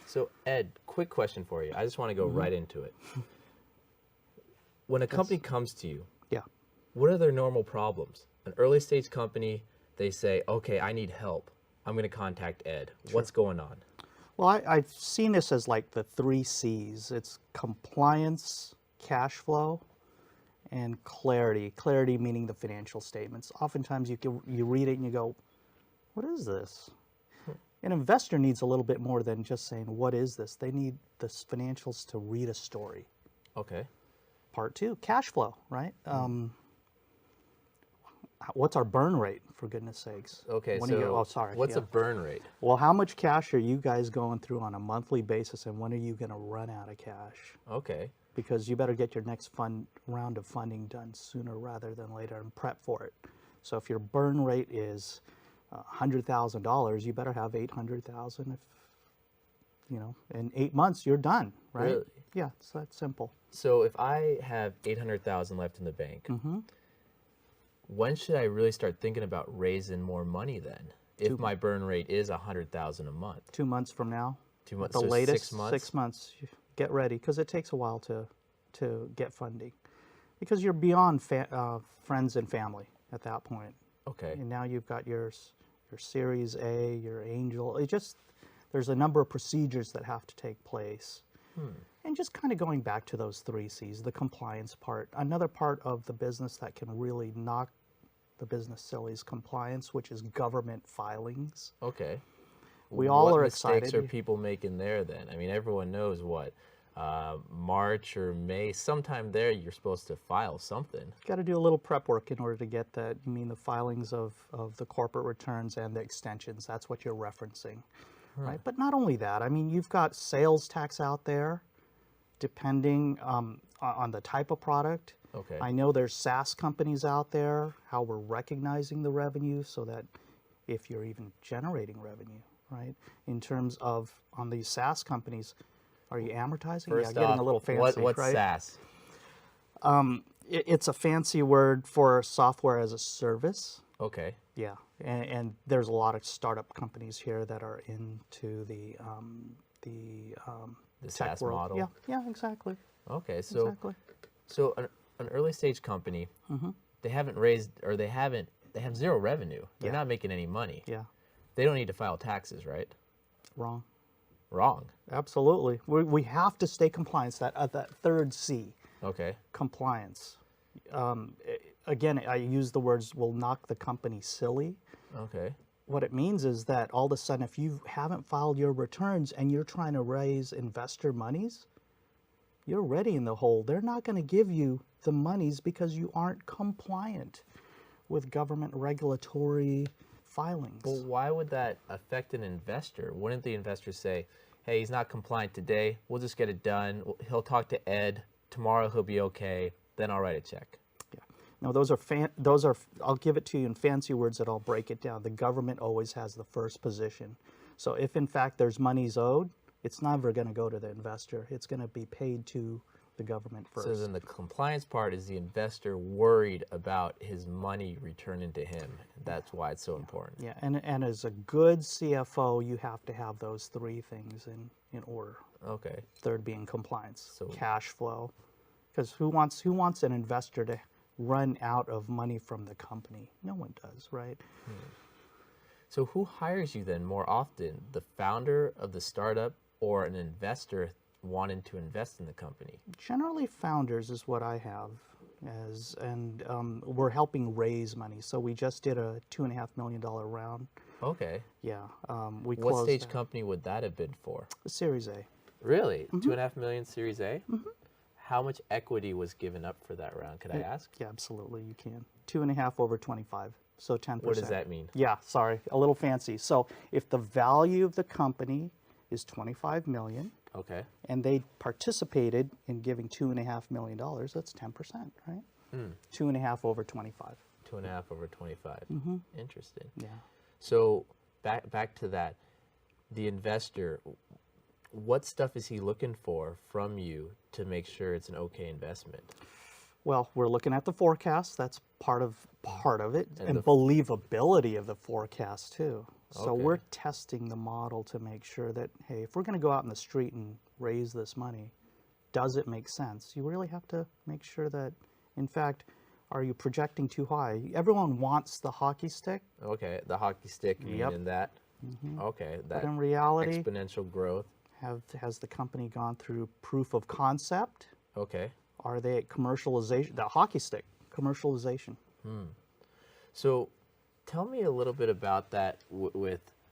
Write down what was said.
So Ed, quick question for you. I just want to go right into it. When a company comes to you, Yeah. what are their normal problems? An early stage company, they say, okay, I need help. I'm going to contact Ed. What's going on? Well, I've seen this as like the 3 C's. It's compliance, cash flow, and clarity. Clarity meaning the financial statements. Oftentimes you read it and you go, what is this? An investor needs a little bit more than just saying, what is this? They need the financials to read a story. Okay. Part 2, cash flow, right? What's our burn rate, for goodness sakes? Okay, When so sorry. what's yeah. a burn rate? Well, how much cash are you guys going through on a monthly basis, and when are you going to run out of cash? Okay. Because you better get your next round of funding done sooner rather than later and prep for it. So if your burn rate is $100,000, you better have $800,000. If in 8 months you're done, right? Really? Yeah, it's that simple. So if I have 800,000 left in the bank, when should I really start thinking about raising more money then? If my burn rate is 100,000 a month. 2 months from now. 2 months, The so latest 6 months? 6 months. Get ready, because it takes a while to get funding, because you're beyond friends and family at that point. Okay. And now you've got your Series A, your Angel. There's a number of procedures that have to take place. And just kind of going back to those 3 C's, the compliance part. Another part of the business that can really knock the business silly is compliance, which is government filings. Okay. We all are What mistakes excited. are people making there then? I mean, everyone knows what, March or May, sometime there you're supposed to file something. Got to do a little prep work in order to get that. You mean the filings of the corporate returns and the extensions. That's what you're referencing, right? But not only that. I mean, you've got sales tax out there, depending on the type of product. Okay. I know there's SaaS companies out there, how we're recognizing the revenue so that if you're even generating revenue, right? In terms of, on these SaaS companies, are you amortizing? First Getting off, a little fancy, what's right? SaaS? It's a fancy word for software as a service. Okay. Yeah, and there's a lot of startup companies here that are into the tech SaaS world. model. Yeah, exactly. Okay, so Exactly. so an early stage company, they haven't raised, or they have 0 revenue. They're Yeah. not making any money. Yeah, They don't need to file taxes, right? wrong. Wrong. Absolutely. We have to stay compliant. That 3rd C, Okay. compliance. Again, I use the words will knock the company silly. Okay. What it means is that all of a sudden, if you haven't filed your returns and you're trying to raise investor monies, you're already in the hole. They're not going to give you the monies because you aren't compliant with government regulatory filings. Well, why would that affect an investor? Wouldn't the investor say, hey, he's not compliant today, we'll just get it done, he'll talk to Ed, tomorrow he'll be okay, then I'll write a check? Yeah. No, those are, I'll give it to you in fancy words that I'll break it down. The government always has the first position. So if in fact there's monies owed, it's never going to go to the investor. It's going to be paid to the government first. So then the compliance part is the investor worried about his money returning to him. That's why it's so important. Yeah, and as a good CFO, you have to have those 3 things in order. Okay. 3rd being compliance, So- cash flow. Because who wants an investor to run out of money from the company? No one does, right? So who hires you then more often? The founder of the startup or an investor wanting to invest in the company? Generally, founders is what I have as, and we're helping raise money. So we just did a $2.5 million round. Okay. Yeah, we What closed stage that. company would that have been for? Series A. Really? 2.5 million Series A? How much equity was given up for that round? Could I ask? Yeah, absolutely, you can. 2.5 over 25, so 10%. What does that mean? Yeah, sorry, a little fancy. So if the value of the company is 25 million, Okay. and they participated in giving $2.5 million, that's 10%, right? 2.5 over 25. 2.5 over 25. Interesting. Yeah. So back to that, the investor, what stuff is he looking for from you to make sure it's an okay investment? Well, we're looking at the forecast. That's part of it, And and the believability of the forecast too. So Okay. we're testing the model to make sure that, hey, if we're going to go out in the street and raise this money, does it make sense? You really have to make sure that, in fact, are you projecting too high? Everyone wants the hockey stick, Okay, the hockey stick Yep. meaning that. Okay, but that in reality, exponential growth. has the company gone through proof of concept? Okay. Are they at commercialization? The hockey stick, commercialization. So tell me a little bit about that with